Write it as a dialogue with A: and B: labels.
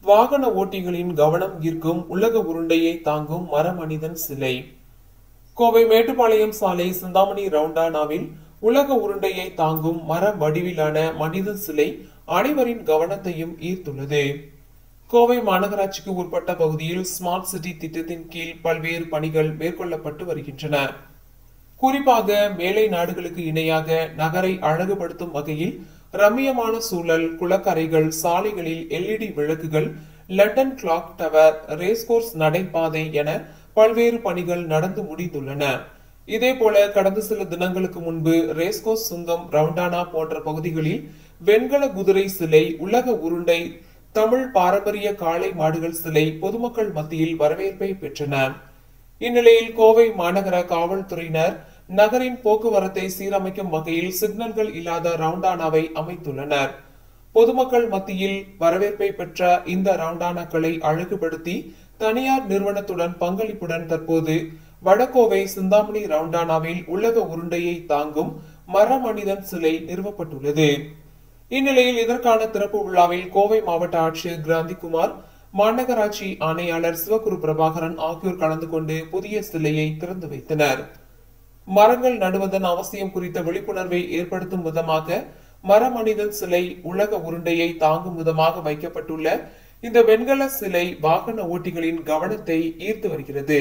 A: வாகன ஓட்டிகளின் கவனம் ஈர்க்கும் உலக உருண்டையை தாங்கும் மரமனிதன் சிலை. கோவை மேட்டுப்பாளையம் சாலை சிந்தாமணி ரவுண்டானாவில் உலக உருண்டையை தாங்கும் மர வடிவிலான மனிதன் சிலை அனைவரின் கவனத்தையும் ஈர்த்துள்ளது. கோவை மாநகராட்சிக்கு உட்பட்ட பகுதியில் ஸ்மார்ட் சிட்டி திட்டத்தின் கீழ் பல்வேறு பணிகள் மேற்கொள்ளப்பட்டு வருகின்றன. குறிப்பாக மேலை நாடுகளுக்கு இணையாக நகரை அழகுபடுத்தும் வகையில் ரம்மியமான சூழல், குளக்கரைகள், சாலைகளில் LED விளக்குகள், லண்டன் கிளாக் டவர், ரேஸ்கோர்ஸ் நடைபாதை என பல்வேறு பணிகள் நடந்து முடிந்துள்ளன. இதேபோல கடந்த சில தினங்களுக்கு முன்பு ரேஸ்கோர்ஸ், சுங்கம், ரவுண்டானா போன்ற பகுதிகளில் வெண்கல குதிரை சிலை, உலக உருண்டை, தமிழ் பாரம்பரிய காளை மாடுகள் சிலை பொதுமக்கள் மத்தியில் வரவேற்பை பெற்றன. இந்நிலையில் கோவை மாநகர காவல்துறையினர் நகரின் போக்குவரத்தை சீரமைக்கும் வகையில் சிக்னல்கள் இல்லாத ரவுண்டானாவை அமைத்துள்ளனர். பொதுமக்கள் மத்தியில் வரவேற்பை பெற்ற இந்த ரவுண்டானாக்களை அழகுபடுத்தி தனியார் நிறுவனத்துடன் பங்களிப்புடன் தற்போது வடகோவை சிந்தாமணி ரவுண்டானாவில் உலக உருண்டையை தாங்கும் மரமனிதன் சிலை நிறுவப்பட்டுள்ளது. இந்நிலையில் இதற்கான திறப்பு விழாவில் கோவை மாவட்ட ஆட்சியர் கிராந்திகுமார், மாநகராட்சி ஆணையாளர் சிவகுரு பிரபாகரன் ஆகியோர் கலந்து கொண்டு புதிய சிலையை திறந்து வைத்தனர். மரங்கள் நடுவதன் அவசியம் குறித்த விழிப்புணர்வை ஏற்படுத்தும் விதமாக மரமனிதன் சிலை உலக உருண்டையை தாங்கும் விதமாக வைக்கப்பட்டுள்ள இந்த வெண்கல சிலை வாகன ஓட்டிகளின் கவனத்தை ஈர்த்து வருகிறது.